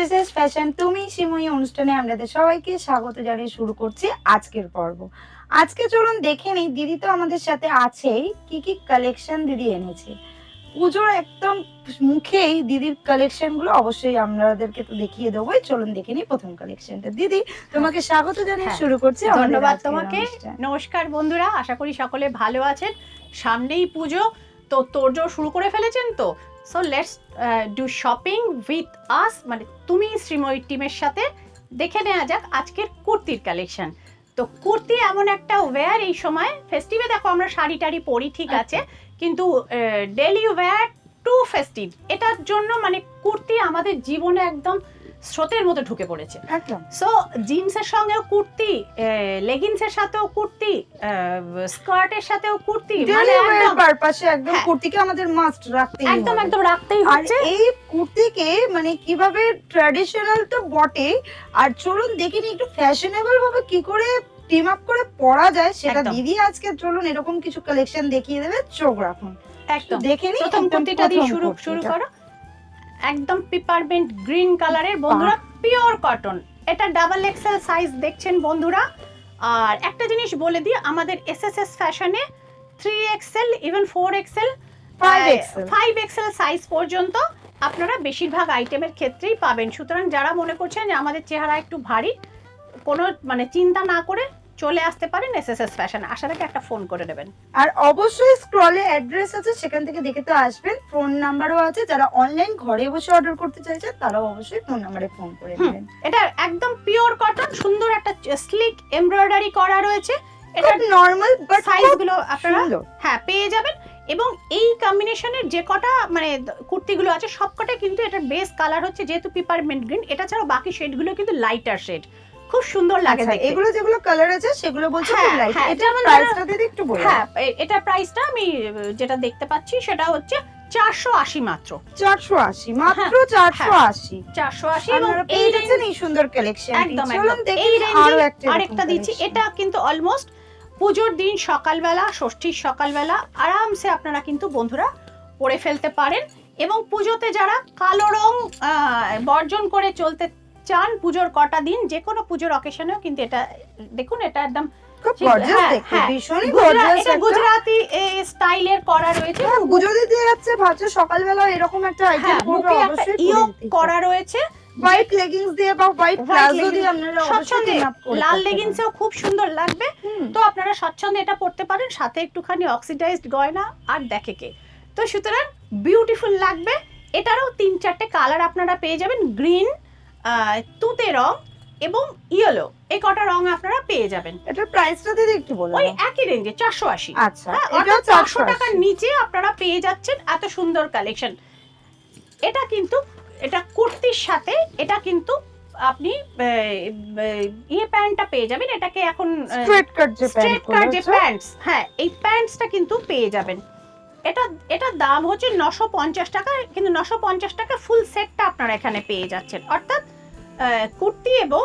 SSS fashion তুমি শ্রীময়ী অনুষ্ঠানে আপনাদের সবাইকে স্বাগত জানিয়ে শুরু করছি আজকের পর্ব। আজকে চলুন দেখে নিই দিদি তো আমাদের সাথে আছেই, কি কি কালেকশন দিদি এনেছে। পুজোর একদম মুখেই দিদির কালেকশন গুলো অবশ্যই আপনাদেরকে তো দেখিয়ে দেবোই। চলুন দেখে নিই প্রথম কালেকশনটা। দিদি তোমাকে স্বাগত জানিয়ে শুরু করছি। ধন্যবাদ তোমাকে। নমস্কার বন্ধুরা, আশা করি সকলে ভালো আছেন। সামনেই পুজো, তো তোড়জোড় শুরু করে ফেলেছেন তো। So let's do shopping with us, মানে তুমি শ্রীময়ী টিমের সাথে দেখে নেওয়া যাক আজকের কুর্তির কালেকশন। তো কুর্তি এমন একটা ওয়্যার, এই সময় ফেস্টিভে দেখো আমরা শাড়ি টাড়ি পরি ঠিক আছে, কিন্তু ডেলি ওয়্যার টু ফেস্টিভ, এটার জন্য মানে কুর্তি আমাদের জীবনে একদম স্রোতের মতো ঢুকে পড়েছে। সো জিন্সের সঙ্গেও কুর্তি, লেগিংসের সাথেও কুর্তি, স্কার্টের সাথেও কুর্তি, মানে একদম পারপাসে একদম কুর্তিকে আমাদের মাস্ট রাখতেই হবে। একদম রাখতেই হচ্ছে। এই কুর্তিকে মানে কিভাবে ট্র্যাডিশনাল তো বটে, আর চলুন দেখিনি একটু ফ্যাশনেবল ভাবে কি করে টিম আপ করে পরা যায় সেটা দিদি আজকে চলুন এরকম কিছু কালেকশন দেখিয়ে দেবে। চোখ রাখুন, একদম দেখে নিই। প্রথম কুর্তিটা দিয়ে শুরু করো। একদম পিপারমেন্ট গ্রিন কালারের বন্ধুরা, পিওর কটন। এটা ডাবল এক্সেল সাইজ দেখছেন বন্ধুরা। আর একটা জিনিস বলে দিই, আমাদের এসএসএস ফ্যাশনে 3XL, even 4XL, 5XL size পর্যন্ত আপনারা বেশিরভাগ আইটেমের ক্ষেত্রেই পাবেন। সুতরাং যারা মনে করছেন যে আমাদের চেহারা একটু ভারী, কোনো মানে চিন্তা না করে চলে আসতে পারেন এসএসএস ফ্যাশন। আসার আগে একটা ফোন করে নেবেন। আর অবশ্যই স্ক্রলে অ্যাড্রেস আছে, সেখান থেকে দেখে তো আসবেন। ফোন নাম্বারও আছে, যারা অনলাইন ঘরে বসে অর্ডার করতে চাইছেন তারাও অবশ্যই ফোন নাম্বারে ফোন করে নেবেন। এটা একদম পিওর কটন, সুন্দর একটা স্লিক এমব্রয়ডারি করা রয়েছে। এটা নরমাল বাট সাইজগুলো আপনারা হ্যাঁ পেয়ে যাবেন। এবং এই কম্বিনেশনের যে কটা মানে কুর্তিগুলো আছে সবকটা কিন্তু এটার বেস কালার হচ্ছে যেহেতু পিপারমেন্ট গ্রিন, এটা ছাড়া বাকি শেডগুলো কিন্তু লাইটার শেড, খুব সুন্দর লাগে দেখতে। এগুলো যেগুলো কালার আছে সেগুলো বলছি খুব লাইট। এটা প্রাইসটা দিদি একটু বলুন। হ্যাঁ, এটা প্রাইসটা আমি যেটা দেখতে পাচ্ছি সেটা হচ্ছে 480 মাত্র। 480 মাত্র 480 এবং এই রেঞ্জে এই সুন্দর কালেকশন। একদম চলুন দেখি আরো আরেকটা দিচ্ছি। এটা কিন্তু অলমোস্ট পুজোর দিন সকালবেলা, ষষ্ঠীর সকালবেলা আরামসে আপনারা কিন্তু বন্ধুরা পরে ফেলতে পারেন। এবং পুজোতে যারা কালো রং বর্জন করে চলতে চান পুজোর কটা দিন, যে কোনো পুজোর অকেশনেও কিন্তু এটা দেখুন, এটা একদম গুজরাটি স্টাইলের করা রয়েছে। পুজো দিতে যাচ্ছে ভাবছো সকালবেলা এরকম একটা আইটেম করবে, অবশ্যই করা রয়েছে। হোয়াইট লেগিংস দিয়ে বা হোয়াইট প্লাজো দিয়ে আপনারা অবশ্যই লাল লেগিংসেও খুব সুন্দর লাগবে। তো আপনারা স্বচ্ছন্দে এটা পরতে পারেন, সাথে একটুখানি অক্সিডাইজড গয়না, আর দেখে কে তো সুতরাং বিউটিফুল লাগবে। এটারও 3-4টে কালার আপনারা পেয়ে যাবেন, গ্রিন, তুতে রং এবং ইয়েলো, এই কটা রং আপনারা পেয়ে যাবেন। এটার প্রাইসটা দিদি একটু বলুন। ওই একই রেঞ্জে 480। আচ্ছা, এটা 400 টাকার নিচে আপনারা পেয়ে যাচ্ছেন এত সুন্দর কালেকশন। এটা কিন্তু এটা কুর্তির সাথে এটা কিন্তু আপনি প্যান্টটা পেয়ে যাবেন। এটাকে এখন স্ট্রেট কাট যে প্যান্টস, হ্যাঁ এই প্যান্টসটা কিন্তু পেয়ে যাবেন। এটার দাম হচ্ছে 950 টাকা, কিন্তু 950 টাকা ফুল সেটটা আপনারা এখানে পেয়ে যাচ্ছেন, অর্থাৎ কুর্তি এবং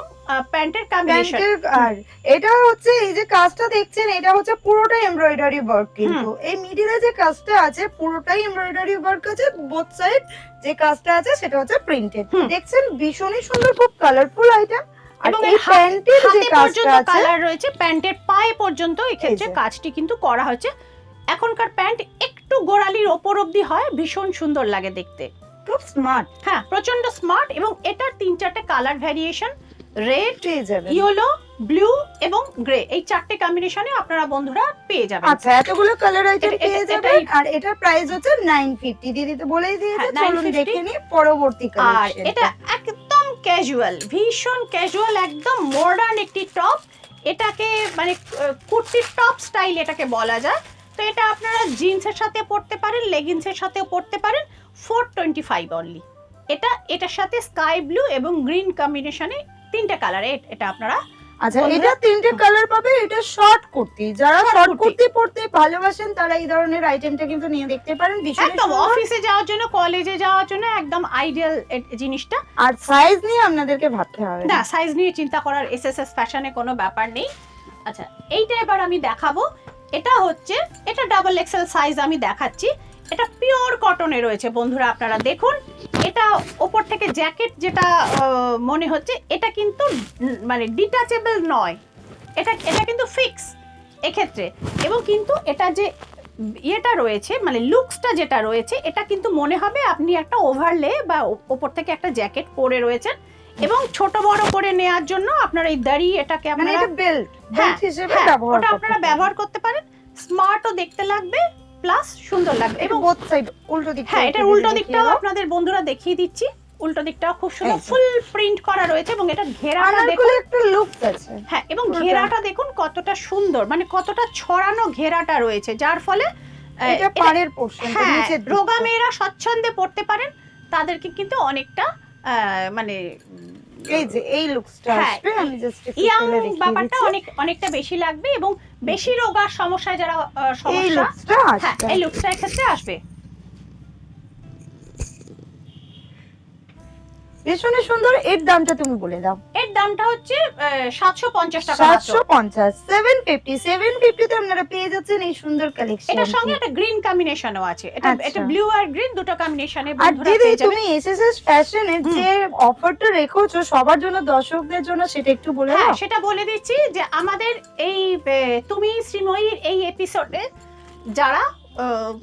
প্যান্টের কম্বিনেশন। আর এটা হচ্ছে এই যে কাজটা দেখছেন, এটা হচ্ছে পুরোটাই এমব্রয়ডারি ওয়ার্ক। কিন্তু এই মিডিলে যে কাজটা আছে পুরোটাই এমব্রয়ডারি ওয়ার্ক আছে, বোথ সাইড যে কাজটা আছে সেটা হচ্ছে প্রিন্টেড। দেখছেন ভীষণই সুন্দর, খুব কালারফুল আইটেম। এবং এই প্যান্টের যে কাজটা আছে কালার রয়েছে, প্যান্টের পায়ে পর্যন্ত এই ক্ষেত্রে কাজটি কিন্তু করা হয়েছে। এখনকার প্যান্ট একটু গোড়ালির ওপর অবধি হয়, ভীষণ সুন্দর লাগে দেখতে, খুব স্মার্ট। হ্যাঁ প্রচন্ড স্মার্ট। এবং এটার 3-4টে colour variation, red, yellow, blue এবং গ্রে, এই 4টে কম্বিনেশনে আপনারা বন্ধুরা পেয়ে যাবেন। আচ্ছা, এতগুলো কালার আইটেম পেয়ে যাবেন। আর এটার প্রাইস হচ্ছে 950। দিদি তো বলেই দিয়েছে, চলুন দেখে নিই পরবর্তী কালেকশন। আর এটা একদম ক্যাজুয়াল, ভীষণ ক্যাজুয়াল, একদম মডার্ন একটি টপ। এটাকে মানে কুর্তির টপ স্টাইল এটাকে বলা যায়। তো এটা আপনারা জিন্সের সাথে পরতে পারেন, লেগিংসের সাথেও পরতে পারেন। 425 অনলি। এটার সাথে স্কাই ব্লু এবং গ্রিন কম্বিনেশনে 3টে কালার এটা আপনারা। আচ্ছা, এটা 3টে কালার পাবে। এটা শর্ট কুর্তি, যারা শর্ট কুর্তি পরতে ভালোবাসেন তারা এই ধরনের আইটেমটা কিন্তু নিয়ে দেখতে পারেন। একদম অফিসে যাওয়ার জন্য, কলেজে যাওয়ার জন্য একদম আইডিয়াল জিনিসটা। আর সাইজ নিয়ে আপনাদেরকে ভাবতে হবে না, সাইজ নিয়ে চিন্তা করার এসএসএস ফ্যাশনে কোনো ব্যাপার নেই। আচ্ছা, এইটা এবার আমি দেখাবো। এটা ডাবল এক্সেল সাইজ আমি দেখাচ্ছি। এটা পিওর কটনে রয়েছে বন্ধুরা, আপনারা দেখুন। এটা ওপর থেকে জ্যাকেট যেটা মনে হচ্ছে, এটা কিন্তু মানে ডিটাচেবল নয়, এটা এটা কিন্তু ফিক্স এক্ষেত্রে। এবং কিন্তু এটা যে ইয়েটা রয়েছে, মানে লুকসটা যেটা রয়েছে, এটা কিন্তু মনে হবে আপনি একটা ওভারলে বা ওপর থেকে একটা জ্যাকেট পরে রয়েছেন। এবং ছোট বড় করে নেওয়ার জন্য আপনার এই দাড়ি এটাকে আপনারা বেল্ট হিসেবে ব্যবহার ওটা আপনারা ব্যবহার করতে পারেন। স্মার্টও দেখতে লাগবে, প্লাস সুন্দর লাগবে। এবং বোথ সাইড উল্টো দিকটা, হ্যাঁ, এটার উল্টো দিকটাও আপনাদের বন্ধুরা দেখিয়ে দিচ্ছি। উল্টো দিকটাও খুব সুন্দর ফুল প্রিন্ট করা রয়েছে এবং এটা ঘেরাটা দেখুন, একটা লুকস আছে। হ্যাঁ, এবং ঘেরাটা দেখুন কতটা সুন্দর, মানে কতটা ছড়ানো ঘেরাটা রয়েছে, যার ফলে এটা পাড়ের পোরশনটা নিচে রোগা মেয়েরা স্বচ্ছন্দে পড়তে পারেন। তাদেরকে কিন্তু অনেকটা মানে এই যে এই লুকসটা আসবে, আমি জাস্ট একটু ইয়াং খুলে দেখিয়ে ব্যাপারটা দিচ্ছি। অনেকটা বেশি লাগবে এবং বেশি রোগার সমস্যায় যারা এই সমস্যা, লুকসটা হ্যাঁ, আসবে, এই লুকসটা ক্ষেত্রে আসবে। পেছনে সুন্দর। এর দামটা তুমি বলে দাও। এর দামটা হচ্ছে 750 টাকা মাত্র। 750, 750 তে আপনারা পেয়ে যাচ্ছেন এই সুন্দর কালেকশন। এটার সঙ্গে একটা গ্রিন কম্বিনেশনও আছে, এটা ব্লু আর গ্রিন দুটো কম্বিনেশনে আর বন্ধুরা দিদি পেয়ে যাবেন। তুমি এসএসএস ফ্যাশনের যে অফারটা রেখেছো সবার জন্য, দর্শকদের জন্য, সেটা একটু বলে দাও। হ্যাঁ, সেটা বলে দিচ্ছি যে আমাদের এই তুমি শ্রীময়ীর এই এপিসোডে যারা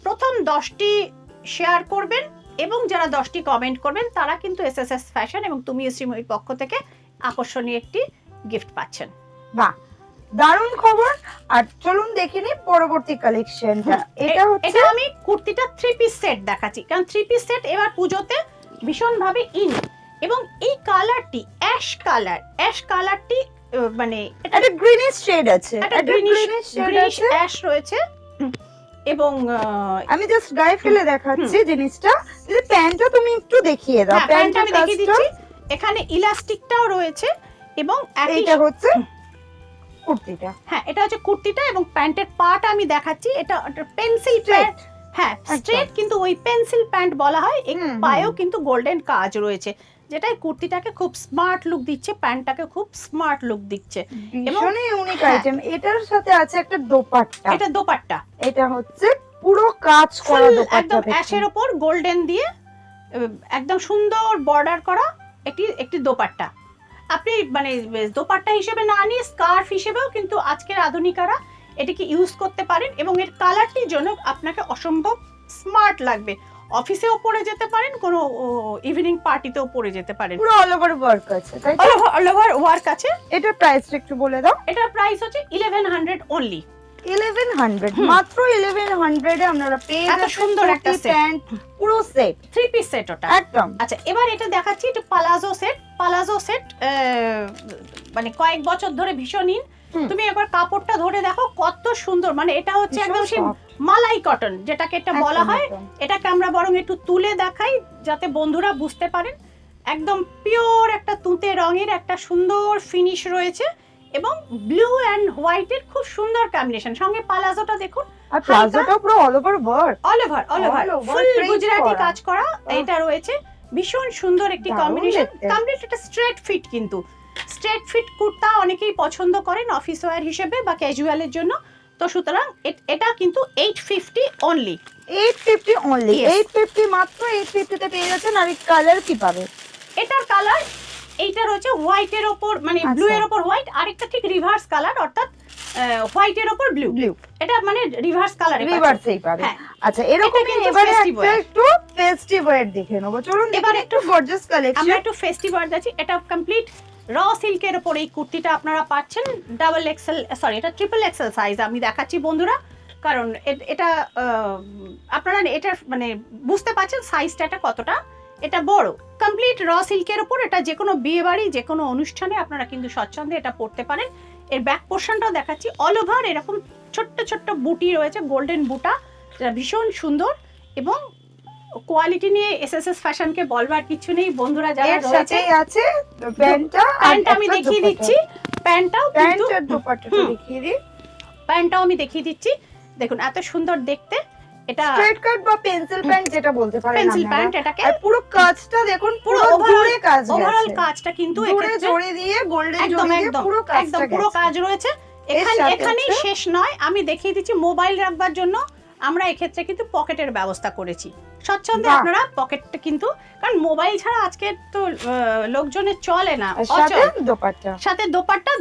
প্রথম 10টি শেয়ার করবেন এবং যারা 10টি কমেন্ট করবেন, তারা কিন্তু এসএসএস ফ্যাশন এবং তুমি শ্রীময়ীর পক্ষ থেকে আকর্ষণীয় একটি গিফট পাচ্ছেন। বাহ, দারুণ খবর। আর চলুন দেখে নিই পরবর্তী কালেকশনটা। এটা হচ্ছে, আমি কুর্তিটা 3 পিস সেট দেখাচ্ছি, কারণ 3 পিস সেট এবার পুজোতে ভীষণ ভাবে ইন। এবং এই কালারটি অ্যাশ কালারটি মানে এটা গ্রিনিশ শেড আছে, একটা গ্রিনিশ অ্যাশ রয়েছে। এবং আমি জাস্ট গায়ে ফেলে দেখাচ্ছি জিনিসটা। এই প্যান্টটা তুমি একটু দেখিয়ে দাও। প্যান্টটা আমি দেখিয়ে দিচ্ছি, এখানে ইলাস্টিকটাও রয়েছে এবং এইটা হচ্ছে কুর্তিটা। হ্যাঁ, এটা হচ্ছে কুর্তিটা এবং প্যান্টের পাটা আমি দেখাচ্ছি। এটা পেন্সিল প্যান্ট, হ্যাঁ স্ট্রেট, কিন্তু ওই পেন্সিল প্যান্ট বলা হয়। এই পায়েও কিন্তু গোল্ডেন কাজ রয়েছে, যেটা কুর্তিটাকে খুব স্মার্ট লুক দিচ্ছে, প্যান্টটাকে খুব স্মার্ট লুক দিচ্ছে। ভীষণ ইউনিক আইটেম। এটার সাথে আছে একটা দোপাট্টা। এটা দোপাট্টা, এটা হচ্ছে পুরো কাজ করা দোপাট্টা, একদম অ্যাশের উপর গোল্ডেন দিয়ে একদম সুন্দর বর্ডার করা একটি দোপাট্টা। আপনি মানে দোপাট্টা হিসেবে না নিয়ে স্কার্ফ হিসেবেও কিন্তু আজকের আধুনিকারা এটাকে ইউজ করতে পারেন এবং এর কালারটির জন্য আপনাকে অসম্ভব স্মার্ট লাগবে। অফিসেও পরে যেতে পারেন, কোনো ইভিনিং পার্টিতেও পরে যেতে পারেন। পুরো অল ওভার ওয়ার্ক আছে, তাই তো? অল ওভার ওয়ার্ক আছে। এটার প্রাইসটা একটু বলে দাও। এটার প্রাইস হচ্ছে 1100 অনলি। 1100, মাত্র 1100 এ আপনারা পেয়ে যাচ্ছেন সুন্দর একটা প্যান্ট, পুরো সেট, 3 পিস সেট ওটা একদম। আচ্ছা, এবার এটা দেখাচ্ছি এটা পালাজো সেট মানে কয়েক বছর ধরে ভীষণ ইন। তুমি একবার কাপড়টা ধরে দেখো কত সুন্দর, মানে এটা হচ্ছে একদম সেই মালাই কটন যেটাকে এটা বলা হয়। এটাকে আমরা বরং একটু তুলে দেখাই যাতে বন্ধুরা বুঝতে পারেন। একদম পিওর একটা তুঁতে রঙের একটা সুন্দর ফিনিশ রয়েছে এবং ব্লু এন্ড হোয়াইটের খুব সুন্দর কম্বিনেশন। সঙ্গে পালাজোটা দেখুন, আর প্লাজোটা পুরো all over work, all over ফুল গুজরাটি কাজ করা। এটা রয়েছে ভীষণ সুন্দর একটি কম্বিনেশন, কমপ্লিট একটা স্ট্রেট ফিট। কিন্তু স্ট্রেট ফিট কুর্তা অনেকেই পছন্দ করেন অফিস ওয়্যার হিসেবে বা ক্যাজুয়ালের জন্য। তো সুতরাং এটা কিন্তু 850 অনলি। 850 অনলি, 850, মাত্র 850 তে পেয়ে যাচ্ছেন। আর এই কালার কি পাবে? এটার কালার এইটা রয়েছে হোয়াইটের ওপর, মানে ব্লু এর ওপর হোয়াইট, আরেকটা ঠিক রিভার্স কালার, অর্থাৎ হোয়াইটের ওপর ব্লু। এটা মানে রিভার্স কালার, রিভার্সেই পাবে। আচ্ছা, এরকমই এবারে একটু ফেস্টিভ ওয়্যার দেখে নেব। চলুন এবারে একটু গর্জিয়াস কালেকশন। আমরা একটু ফেস্টিভ ওয়্যার যাচ্ছি। এটা কমপ্লিট র সিল্কের উপর এই কুর্তিটা আপনারা পাচ্ছেন ডাবল এক্সেল, সরি এটা ট্রিপল এক্সেল সাইজ আমি দেখাচ্ছি বন্ধুরা, কারণ এটা আপনারা এটা মানে বুঝতে পারছেন সাইজটা এটা কতটা এটা বড়। কমপ্লিট র সিল্কের উপর এটা যে কোনো বিয়ে বাড়ি, যে কোনো অনুষ্ঠানে আপনারা কিন্তু স্বচ্ছন্দে এটা পরতে পারেন। এর ব্যাক পোর্শনটাও দেখাচ্ছি, অল ওভার এরকম ছোট্ট ছোট্ট বুটি রয়েছে, গোল্ডেন বুটা, যেটা ভীষণ সুন্দর। এবং কোয়ালিটি নিয়ে এসএসএস ফ্যাশনকে বলবার কিছু নেই বন্ধুরা, যারা রয়েছে আছে প্যান্টটা আমি দেখিয়ে দিচ্ছি। প্যান্টটাও কিন্তু দোপাট্টাটা দেখিয়ে দিই। প্যান্টটাও আমি দেখিয়ে দিচ্ছি, দেখুন এত সুন্দর দেখতে। এটা স্ট্রেট কাট বা পেন্সিল প্যান্ট যেটা বলতে পারেন, পেন্সিল প্যান্ট। এটাকে আর পুরো কাজটা দেখুন, পুরো জুড়ে কাজ আছে, ওভারঅল কাজটা কিন্তু জুড়ে জড়ি দিয়ে গোল্ডেন জড়ি দিয়ে পুরো কাজটা, পুরো কাজ রয়েছে। এখানেই শেষ নয়, আমি দেখিয়ে দিচ্ছি মোবাইল রাখবার জন্য আমরা এক্ষেত্রে কিন্তু পকেটের ব্যবস্থা করেছি। স্বচ্ছন্দে বাহ। আপনারা পকেটটা কিন্তু, কারণ মোবাইল ছাড়া আজকে তো লোকজনের চলে না, আর সাথে অচল। দোপাট্টা। সাথে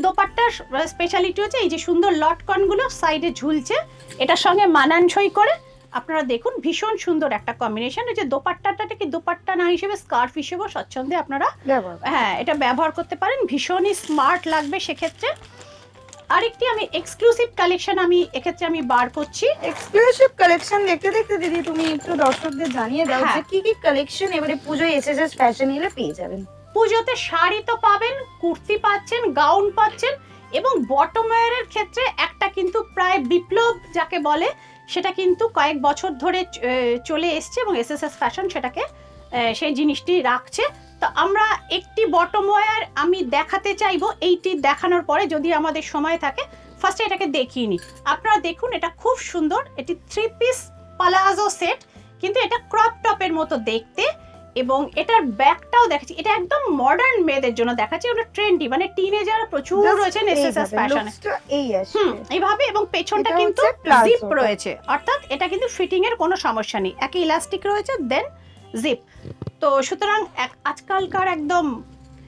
দোপাট্টার স্পেশালিটি হচ্ছে এই যে সুন্দর লটকন গুলো সাইডে ঝুলছে, এটার সঙ্গে মানানসই করে। আপনারা দেখুন ভীষণ সুন্দর একটা কম্বিনেশন। এই যে দোপাট্টাটাকে দোপাট্টা না হিসেবে স্কার্ফ হিসেবে স্বচ্ছন্দে আপনারা হ্যাঁ এটা ব্যবহার করতে পারেন, ভীষণই স্মার্ট লাগবে সেক্ষেত্রে। আরেকটি আমি এক্সক্লুসিভ কালেকশন আমি এক্ষেত্রে আমি বার করছি। এক্সক্লুসিভ কালেকশন দেখতে দেখতে দিদি তুমি একটু দর্শকদের জানিয়ে দাও হ্যাঁ। যে কি কি কালেকশন এবারে পুজোয় এসএসএস ফ্যাশন এলে পেয়ে যাবেন। পুজোতে শাড়ি তো পাবেন, কুর্তি পাচ্ছেন, গাউন পাচ্ছেন, এবং বটম ওয়্যারের ক্ষেত্রে একটা কিন্তু প্রায় বিপ্লব যাকে বলে সেটা কিন্তু কয়েক বছর ধরে চলে এসছে এবং এসএসএস ফ্যাশন সেটাকে সেই জিনিসটি রাখছে। তো আমরা একটি বটম ওয়্যার আমি দেখাতে চাইবো, এইটি দেখানোর পরে যদি আমাদের সময় থাকে ফার্স্টে এটাকে দেখিয়ে নিই। আপনারা দেখুন এটা খুব সুন্দর, এটি 3 পিস পালাজো সেট, কিন্তু এটা ক্রপ টপের মতো দেখতে, এবং এটার ব্যাকটাও দেখাচ্ছি, এটা একদম মডার্ন মেয়েদের জন্য দেখাচ্ছি, ওটা ট্রেন্ডি, মানে টিনেজার প্রচুর রয়েছেন এসএসএস ফ্যাশনে এই আসছে এইভাবে, এবং পেছনটা এটা কিন্তু হচ্ছে প্লাজো জিপ টা। রয়েছে, অর্থাৎ এটা কিন্তু ফিটিং এর কোনো সমস্যা নেই, একই ইলাস্টিক রয়েছে দেন জিপ। তো সুতরাং আজকালকার একদম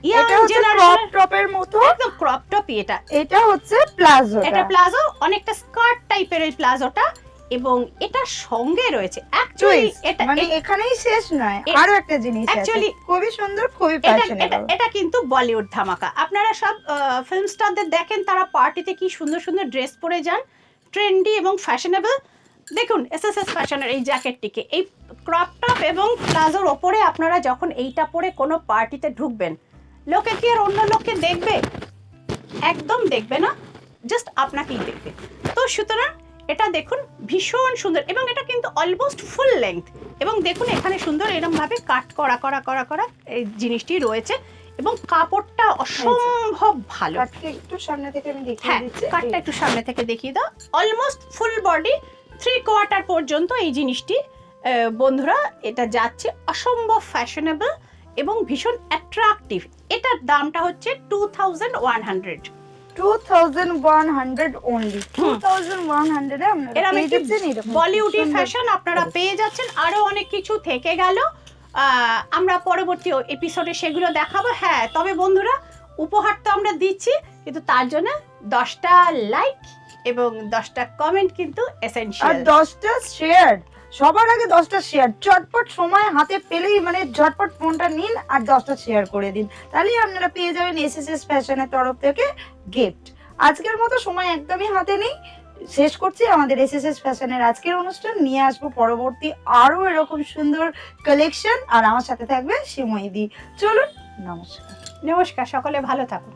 ইয়াং এটা হচ্ছে ক্রপ জেনারেশনের টপের মতো, একদম ক্রপ টপই এটা। এটা হচ্ছে প্লাজো। এটা প্লাজো, অনেকটা স্কার্ট টাইপের এই প্লাজোটা, এবং এটা সঙ্গে রয়েছে অ্যাকচুয়ালি এটা মানে এখানেই শেষ নয়, আরো একটা জিনিস আছে Actually, খুবই সুন্দর, খুবই এটা ফ্যাশনেবল। এটা কিন্তু বলিউড ধামাকা। আপনারা সব ফিল্ম স্টারদের দেখেন তারা পার্টিতে কি সুন্দর সুন্দর ড্রেস পরে যান, ট্রেন্ডি এবং ফ্যাশনেবল। দেখুন এসএসএস ফ্যাশনের এই জ্যাকেটটিকে এই ক্রপ টপ এবং প্লাজোর ওপরে আপনারা যখন এইটা পরে কোনো পার্টিতে ঢুকবেন, লোকে কি আর অন্য লোককে দেখবে? একদম দেখবে না, জাস্ট আপনাকেই দেখবে। তো সুতরাং এটা দেখুন ভীষণ সুন্দর, এবং এটা কিন্তু অলমোস্ট ফুল লেংথ, এবং দেখুন এখানে সুন্দর এরকম ভাবে কাট করা করা করা করা এই জিনিসটি রয়েছে, এবং কাপড়টা অসম্ভব ভালো। কাটকে একটু সামনে থেকে আমি দেখিয়ে হ্যাঁ দিচ্ছি, কাটটা একটু সামনে থেকে দেখিয়ে দাও। অলমোস্ট ফুল বডি 3/4 পর্যন্ত এই জিনিসটি বন্ধুরা এটা যাচ্ছে, অসম্ভব ফ্যাশনেবল এবং ভীষণ অ্যাট্রাকটিভ। এটার দামটা হচ্ছে 2100। 2100 অনলি, 2100 এ আপনারা এরকম পেয়ে একটি যাচ্ছেন এরকম বলিউডি সুন্দর ফ্যাশন আপনারা পেয়ে যাচ্ছেন। আরো অনেক কিছু থেকে গেল, আমরা পরবর্তী এপিসোডে সেগুলো দেখাবো। হ্যাঁ তবে বন্ধুরা উপহার তো আমরা দিচ্ছি, কিন্তু তার জন্য 10টা লাইক এবং 10টা কমেন্ট কিন্তু আর এসেনশিয়াল। 10টা শেয়ার, সবার আগে 10টা শেয়ার, চটপট সময় হাতে পেলেই মানে ঝটপট ফোনটা নিন আর 10টা শেয়ার করে দিন, তাহলেই আপনারা পেয়ে যাবেন এসএসএস ফ্যাশনের তরফ থেকে গিফট। আজকের মতো সময় একদমই হাতে নেই, শেষ করছি আমাদের এসএসএস ফ্যাশনের আজকের অনুষ্ঠান। নিয়ে আসবো পরবর্তী আরো এরকম সুন্দর কালেকশন, আর আমার সাথে থাকবে শ্রীময়ী দি। চলুন, নমস্কার। নমস্কার, সকলে ভালো থাকুন।